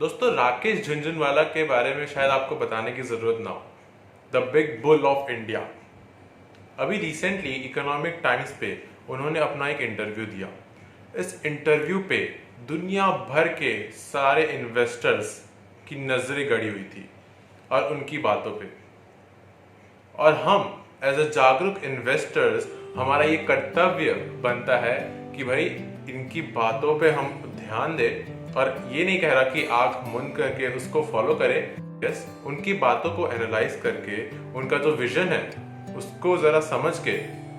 दोस्तों, राकेश झुनझुनवाला के बारे में शायद आपको बताने की जरूरत ना हो। The big bull of India. अभी रिसेंटली इकोनॉमिक टाइम्स पे उन्होंने अपना एक इंटरव्यू दिया। इस इंटरव्यू पे दुनिया भर के सारे इन्वेस्टर्स की नजरें गड़ी हुई थी और उनकी बातों पे। और हम एज अ जागरूक इन्वेस्टर्स, हमारा ये कर्तव्य बनता है कि भाई इनकी बातों पे हम ध्यान दें। और ये नहीं कह रहा कि आंख मूंद करके उसको फॉलो करें। यस, उनकी बातों को एनालाइज करके उनका जो विजन है उसको जरा समझ के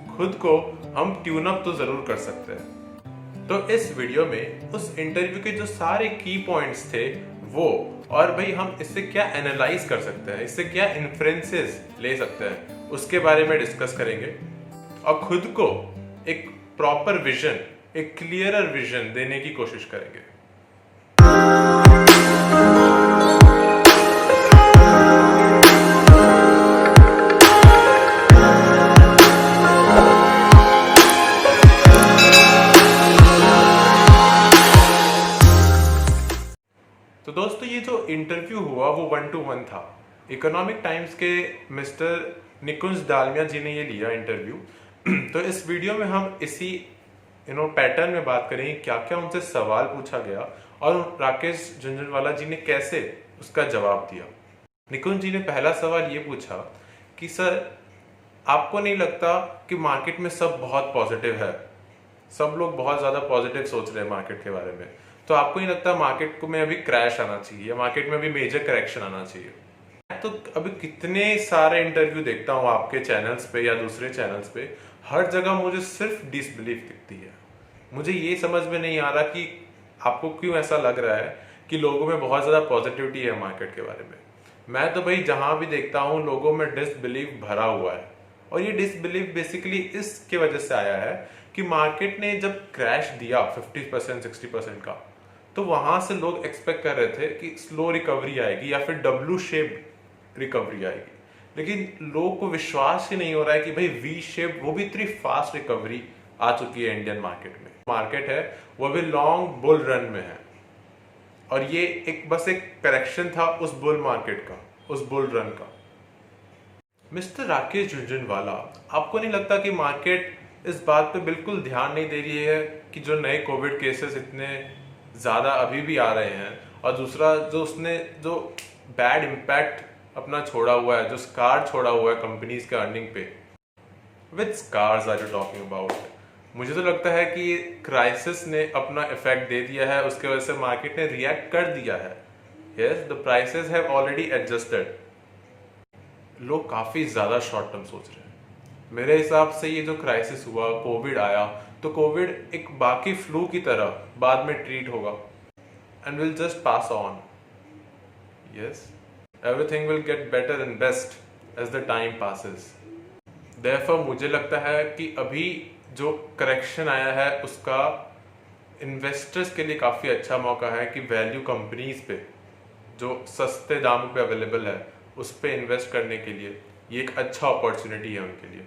खुद को हम ट्यून अप तो जरूर कर सकते हैं। तो इस वीडियो में उस इंटरव्यू के जो सारे की पॉइंट्स थे वो, और भाई हम इससे क्या एनालाइज कर सकते हैं, इससे क्या इन्फ्रेंसेस ले सकते हैं, उसके बारे में डिस्कस करेंगे और खुद को एक प्रॉपर विजन, एक क्लियरर विजन देने की कोशिश करेंगे। तो दोस्तों, ये जो इंटरव्यू हुआ वो 1-to-1 था। इकोनॉमिक टाइम्स के मिस्टर निकुंज डालमिया जी ने ये लिया इंटरव्यू। तो इस वीडियो में हम इसी पैटर्न में बात करेंगे, क्या क्या उनसे सवाल पूछा गया और राकेश झुनझुनवाला जी ने कैसे उसका जवाब दिया। निकुंज जी ने पहला सवाल ये पूछा कि सर, आपको नहीं लगता कि मार्केट में सब बहुत पॉजिटिव है, सब लोग बहुत ज्यादा पॉजिटिव सोच रहे हैं मार्केट के बारे में, तो आपको नहीं लगता मार्केट को में अभी क्रैश आना चाहिए या मार्केट में अभी मेजर करेक्शन आना चाहिए? तो अभी कितने सारे इंटरव्यू देखता हूँ आपके चैनल्स पे या दूसरे चैनल्स पे, हर जगह मुझे सिर्फ डिसबिलीफ दिखती है। मुझे ये समझ में नहीं आ रहा कि आपको क्यों ऐसा लग रहा है कि लोगों में बहुत ज्यादा पॉजिटिविटी है मार्केट के बारे में। मैं तो भाई जहां भी देखता हूँ लोगों में डिसबिलीफ भरा हुआ है, और ये डिसबिलीफ बेसिकली इसके वजह से आया है कि मार्केट ने जब क्रैश दिया 50% 60% का, तो वहां से लोग एक्सपेक्ट कर रहे थे कि स्लो रिकवरी आएगी या फिर डब्ल्यू शेप रिकवरी आएगी। लेकिन लोगों को विश्वास ही नहीं हो रहा है कि भाई वी शेप, वो भी इतनी फास्ट रिकवरी आ चुकी है इंडियन मार्केट में। मार्केट है वो भी लॉन्ग बुल रन में है, और ये बस एक करेक्शन था उस बुल मार्केट का, उस बुल रन का। मिस्टर राकेश झुनझुनवाला, आपको नहीं लगता कि मार्केट इस बात पे बिल्कुल ध्यान नहीं दे रही है कि जो नए कोविड केसेस इतने ज्यादा अभी भी आ रहे हैं, और दूसरा जो उसने जो बैड इम्पैक्ट अपना छोड़ा हुआ है, जो स्कार छोड़ा हुआ है कंपनीज के अर्निंग पे। Which scares are you talking about? मुझे तो लगता है कि क्राइसिस ने अपना इफेक्ट दे दिया है, उसके वजह से मार्केट ने रिएक्ट कर दिया है। Yes, the prices have already adjusted. लोग काफी ज्यादा शॉर्ट टर्म सोच रहे हैं। मेरे हिसाब से ये जो क्राइसिस हुआ, कोविड आया, तो कोविड एक बाकी फ्लू की तरह बाद में ट्रीट होगा and will just pass on. Yes, everything will get better and best as the time passes. Therefore मुझे लगता है कि अभी जो करेक्शन आया है उसका इन्वेस्टर्स के लिए काफी अच्छा मौका है कि वैल्यू कंपनीज पे जो सस्ते दामों पे अवेलेबल है उस पे इन्वेस्ट करने के लिए ये एक अच्छा अपॉर्चुनिटी है उनके लिए।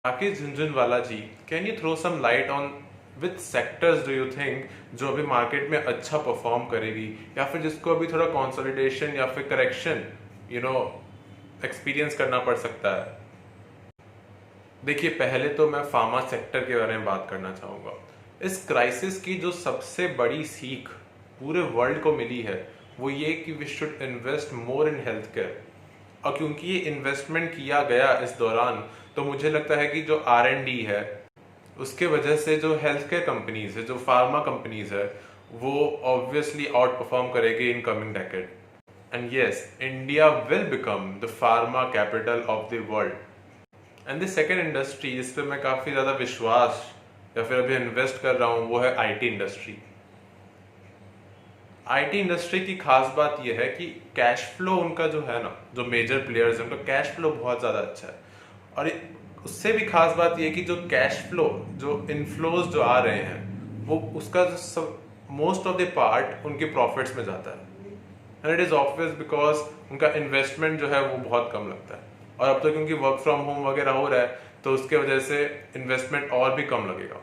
Rakesh Jhunjhunwala ji, can you throw some light on which sectors do you think जो अभी मार्केट में अच्छा परफॉर्म करेगी, या फिर जिसको अभी थोड़ा कंसोलिडेशन या फिर करेक्शन एक्सपीरियंस करना पड़ सकता है? देखिए, पहले तो मैं फार्मा सेक्टर के बारे में बात करना चाहूंगा। इस क्राइसिस की जो सबसे बड़ी सीख पूरे वर्ल्ड को मिली है वो ये कि we should invest more in health care. और क्योंकि ये इन्वेस्टमेंट किया गया इस दौरान, तो मुझे लगता है कि जो R&D है उसके वजह से जो हेल्थ केयर कंपनीज है, जो फार्मा कंपनीज है, वो ऑब्वियसली आउट परफॉर्म करेगी in coming decade. And yes, India will become the pharma capital of the world. And the second industry जिस पे मैं काफी ज्यादा विश्वास या फिर अभी इन्वेस्ट कर रहा हूं वो है IT इंडस्ट्री। IT इंडस्ट्री की खास बात यह है कि कैश फ्लो उनका जो है ना, जो मेजर प्लेयर्स है उनका कैश फ्लो बहुत ज्यादा अच्छा है। और उससे भी खास बात यह है कि जो कैश फ्लो, जो इनफ्लोज जो आ रहे हैं, वो उसका मोस्ट ऑफ द पार्ट उनके प्रॉफिट्स में जाता है। And it is obvious because उनका इन्वेस्टमेंट जो है वो बहुत कम लगता है, और अब तो क्योंकि वर्क फ्रॉम होम वगैरह हो रहा है तो उसके वजह से इन्वेस्टमेंट और भी कम लगेगा।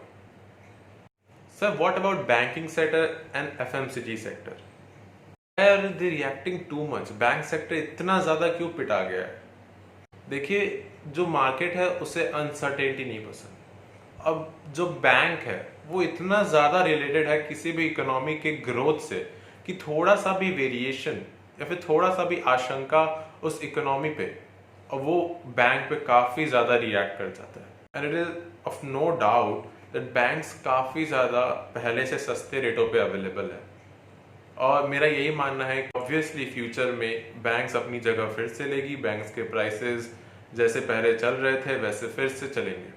Sir, what about banking sector and FMCG sector? यार they reacting too much, bank sector इतना ज्यादा क्यों पिटा गया है? देखिए, जो मार्केट है उसे अनसर्टेनिटी नहीं पसंद। अब जो बैंक है वो इतना ज्यादा रिलेटेड है किसी भी इकोनॉमी के ग्रोथ से कि थोड़ा सा भी वेरिएशन या फिर थोड़ा सा भी आशंका उस इकोनॉमी पे, और वो बैंक पे काफी ज्यादा रिएक्ट कर जाता है। And it is of no doubt that banks काफी ज्यादा पहले से सस्ते रेटों पे अवेलेबल है, और मेरा यही मानना है कि ऑब्वियसली फ्यूचर में बैंक्स अपनी जगह फिर से लेगी। बैंक्स के प्राइसेस जैसे पहले चल रहे थे वैसे फिर से चलेंगे।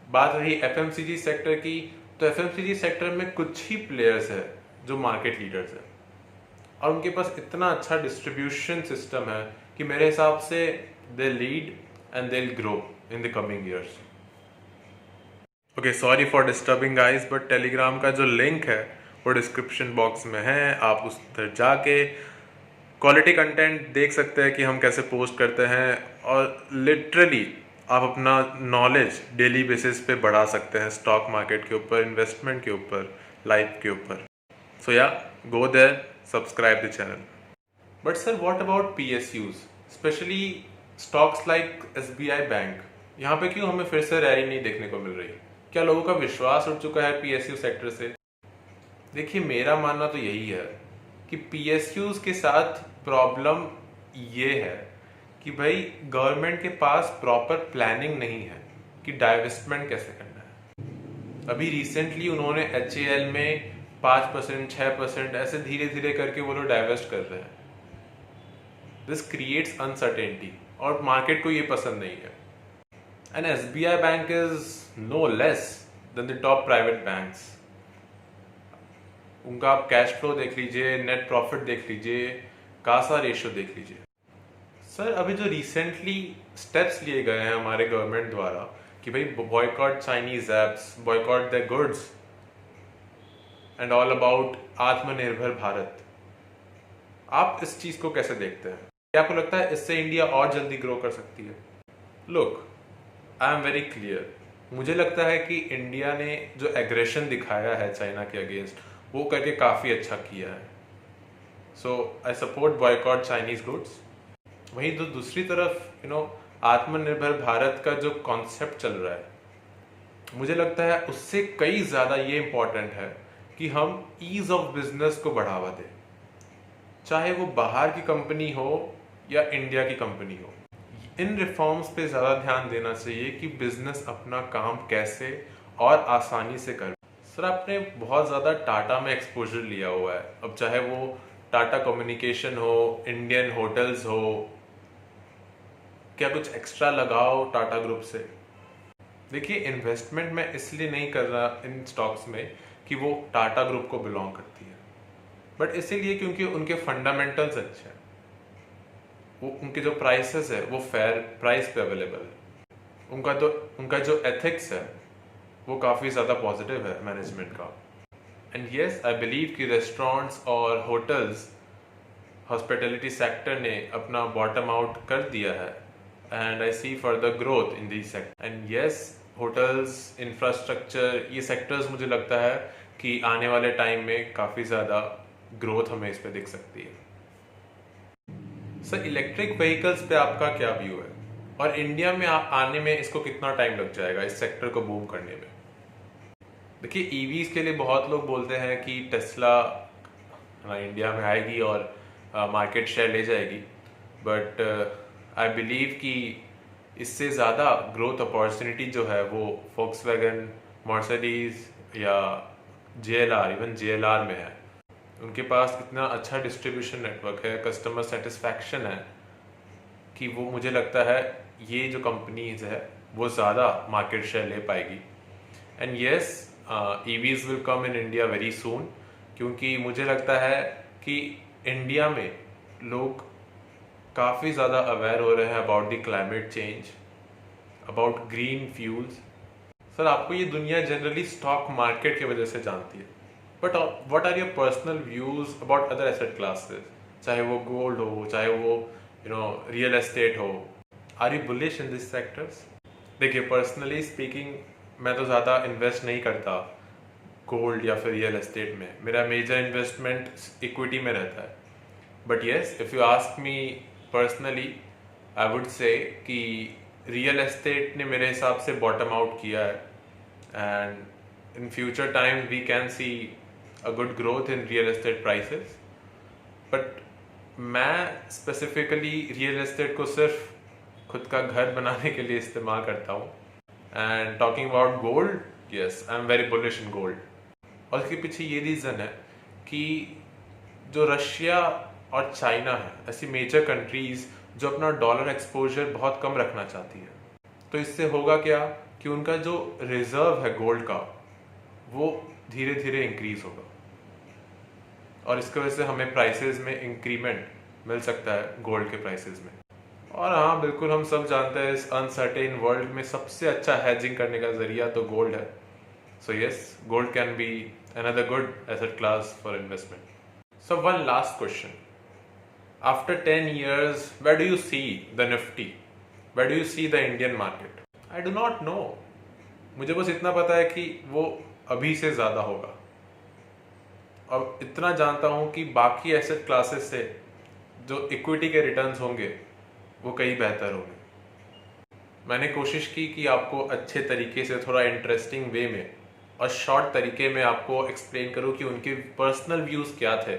बात रही एफएमसीजी सेक्टर की, तो एफएमसीजी सेक्टर में कुछ ही प्लेयर्स है जो मार्केट लीडर्स है, और उनके पास इतना अच्छा डिस्ट्रीब्यूशन सिस्टम है कि मेरे हिसाब से they lead and they will grow in the coming years. Okay, sorry for disturbing guys, but Telegram का जो लिंक है वो डिस्क्रिप्शन बॉक्स में है। आप उस पर जाके क्वालिटी कंटेंट देख सकते हैं कि हम कैसे पोस्ट करते हैं, और लिटरली आप अपना नॉलेज डेली बेसिस पे बढ़ा सकते हैं स्टॉक मार्केट के ऊपर, इन्वेस्टमेंट के ऊपर, लाइफ के ऊपर। So you go there, subscribe the channel. But sir, what about PSUs, specially stocks like SBI bank? यहाँ पे क्यों हमें फिर से रैली नहीं देखने को मिल रही? क्या लोगों का विश्वास उठ चुका है PSU सेक्टर से? देखिए, मेरा मानना तो यही है कि PSUs के साथ प्रॉब्लम ये है कि भाई गवर्नमेंट के पास प्रॉपर प्लानिंग नहीं है कि डाइवेस्टमेंट कैसे करना है। अभी रिसेंटली उन्होंने HAL में 5%, 6% ऐसे धीरे धीरे करके वो लोग डाइवेस्ट कर रहे हैं। दिस क्रिएट्स अनसर्टेनिटी, और मार्केट को ये पसंद नहीं है। And SBI bank is no less than the top private banks. उनका आप कैश फ्लो देख लीजिए, नेट प्रॉफिट देख लीजिए, कासा रेशियो देख लीजिए। सर, अभी जो रिसेंटली स्टेप्स लिए गए हैं हमारे गवर्नमेंट द्वारा कि भाई boycott Chinese apps, boycott the goods and all about आत्मनिर्भर भारत, आप इस चीज को कैसे देखते हैं? क्या आपको लगता है इससे इंडिया और जल्दी ग्रो कर सकती है? Look, I am very clear. मुझे लगता है कि इंडिया ने जो एग्रेशन दिखाया है चाइना के अगेंस्ट, वो करके काफी अच्छा किया है। So I support boycott Chinese goods. वहीं तो दूसरी तरफ आत्मनिर्भर भारत का जो कॉन्सेप्ट चल रहा है, मुझे लगता है उससे कई ज्यादा ये इंपॉर्टेंट है कि हम ईज ऑफ बिजनेस को बढ़ावा दें, चाहे वो बाहर की कंपनी हो या इंडिया की कंपनी हो। इन रिफॉर्म्स पे ज्यादा ध्यान देना चाहिए कि बिजनेस अपना काम कैसे और आसानी से कर। सर, आपने बहुत ज़्यादा टाटा में एक्सपोजर लिया हुआ है, अब चाहे वो टाटा कम्युनिकेशन हो, इंडियन होटल्स हो, क्या कुछ एक्स्ट्रा लगाओ टाटा ग्रुप से? देखिए, इन्वेस्टमेंट मैं इसलिए नहीं कर रहा इन स्टॉक्स में कि वो टाटा ग्रुप को बिलोंग करती है, बट इसीलिए क्योंकि उनके फंडामेंटल्स अच्छे हैं, वो उनके जो प्राइसेस है वो फेयर प्राइस पे अवेलेबल है, उनका जो एथिक्स है वो काफ़ी ज़्यादा पॉजिटिव है मैनेजमेंट का। एंड येस, आई बिलीव कि रेस्टोरेंट्स और होटल्स, हॉस्पिटैलिटी सेक्टर ने अपना बॉटम आउट कर दिया है, and I see further growth in this sector. And yes, hotels, infrastructure, ये सेक्टर्स मुझे लगता है कि आने वाले टाइम में काफ़ी ज़्यादा ग्रोथ हमें इस पर दिख सकती है। सर, इलेक्ट्रिक व्हीकल्स पे आपका क्या व्यू है, और इंडिया में आने में इसको कितना टाइम लग जाएगा इस सेक्टर को बूम करने में? देखिए, ईवीज के लिए बहुत लोग बोलते हैं कि टेस्ला इंडिया में आएगी और मार्केट शेयर ले जाएगी, बट आई बिलीव कि इससे ज़्यादा ग्रोथ अपॉर्चुनिटी जो है वो फोक्सवैगन, मर्सिडीज या JLR, इवन JLR में है। उनके पास इतना अच्छा डिस्ट्रीब्यूशन नेटवर्क है, कस्टमर सेटिस्फैक्शन है कि वो, मुझे लगता है ये जो कंपनीज है वो ज़्यादा मार्केट शेयर ले पाएगी। And yes, EVs will come in India very soon, क्योंकि मुझे लगता है कि इंडिया में लोग काफ़ी ज़्यादा अवेयर हो रहे हैं about the climate change, about green fuels. Sir, आपको ये दुनिया जनरली स्टॉक मार्केट की वजह से जानती है, but what are your personal views about other asset classes, चाहे वो गोल्ड हो, चाहे वो रियल एस्टेट हो? Are you bullish in this sectors? देखिए, पर्सनली स्पीकिंग मैं तो ज़्यादा इन्वेस्ट नहीं करता गोल्ड या फिर रियल एस्टेट में। मेरा मेजर इन्वेस्टमेंट इक्विटी में रहता है। But yes, if you ask me personally, I would say कि रियल एस्टेट ने मेरे हिसाब से बॉटम आउट किया है, and in future time we can see a good growth in real estate prices. But मैं स्पेसिफिकली रियल एस्टेट को सिर्फ खुद का घर बनाने के लिए इस्तेमाल करता हूँ। And talking about gold, yes, I am very bullish in gold. और इसके पीछे ये रीज़न है कि जो रशिया और चाइना है, ऐसी मेजर कंट्रीज जो अपना डॉलर एक्सपोजर बहुत कम रखना चाहती है, तो इससे होगा क्या कि उनका जो रिजर्व है गोल्ड का वो धीरे धीरे इंक्रीज होगा, और इसकी वजह से हमें प्राइसेस में इंक्रीमेंट मिल सकता है गोल्ड के प्राइसेस में। और हाँ, बिल्कुल हम सब जानते हैं इस अनसर्टेन वर्ल्ड में सबसे अच्छा हेजिंग करने का जरिया तो गोल्ड है। So yes, gold can be another good asset class for investment. So one last question. After 10 years, where do you see the Nifty? Where do you see the Indian market? I do not know. मुझे बस इतना पता है कि वो अभी से ज़्यादा होगा, और इतना जानता हूँ कि बाकी एसेट क्लासेस से जो इक्विटी के रिटर्न्स होंगे वो कहीं बेहतर होंगे। मैंने कोशिश की कि आपको अच्छे तरीके से, थोड़ा इंटरेस्टिंग वे में और शॉर्ट तरीके में आपको एक्सप्लेन करूँ कि उनके पर्सनल व्यूज़ क्या थे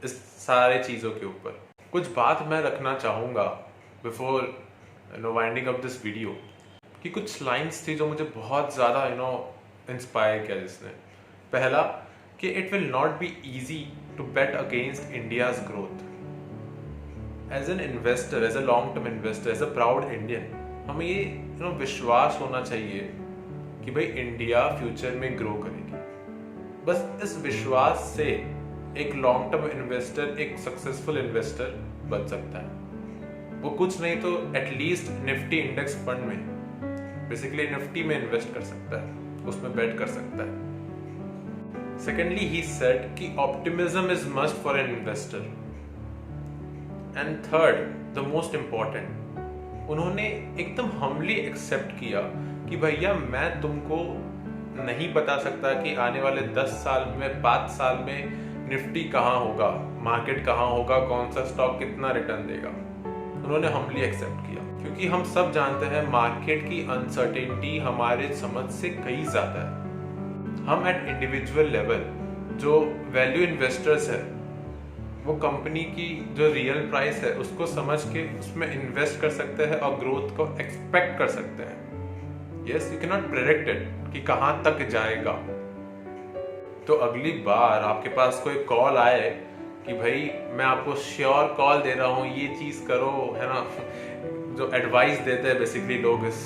इस सारे चीज़ों के ऊपर। कुछ बात मैं रखना चाहूँगा before winding up this video, कि कुछ लाइंस थी जो मुझे बहुत ज़्यादा इंस्पायर किया। जिसने पहला कि it will not be easy to bet against India's growth. As an investor, as a long term investor, as a proud Indian, हमें ये विश्वास होना चाहिए कि भाई इंडिया फ्यूचर में ग्रो करेगी। बस इस विश्वास से एक लॉन्ग टर्म इन्वेस्टर, एक सक्सेसफुल इन्वेस्टर बन सकता है। वो कुछ नहीं तो एटलीस्ट निफ्टी इंडेक्स फंड में, बेसिकली निफ्टी में इन्वेस्ट कर सकता है, उसमें बेट कर सकता है। सेकेंडली, ही सेड कि optimism is must for an investor. And third, the most important, उन्होंने एकदम हम्बली एक्सेप्ट किया कि भैया मैं तुमको नहीं बता सकता कि आने वाले 10 साल में, 5 साल में निफ्टी कहाँ होगा, मार्केट कहाँ होगा, कौन सा स्टॉक कितना रिटर्न देगा। उन्होंने हम्बली एक्सेप्ट किया, क्योंकि हम सब जानते हैं मार्केट की अनसर्टेनिटी हमारे समझ से कहीं ज़्यादा है। हम एट इंडिविजुअल लेवल जो वैल्यू इन्वेस्टर्स है, वो कंपनी की जो रियल प्राइस है उसको समझ के उसमें इन्वेस्ट कर सकते हैं और ग्रोथ को एक्सपेक्ट कर सकते हैं। Yes, you can not predict it कि कहाँ तक जाएगा। तो अगली बार आपके पास कोई कॉल आए कि भाई मैं आपको श्योर कॉल दे रहा हूँ, ये चीज़ करो, है ना, जो एडवाइस देते हैं बेसिकली लोग, इस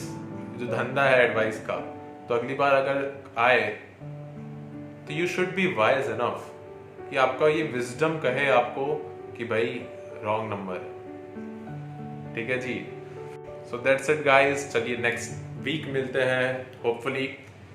जो धंधा है एडवाइस का, तो अगली बार अगर आए तो you should be wise enough कि आपका ये विजडम कहे आपको कि भाई रॉन्ग नंबर है। ठीक है जी। सो दैट्स इट गाइस, चलिए नेक्स्ट वीक मिलते हैं होपफुली।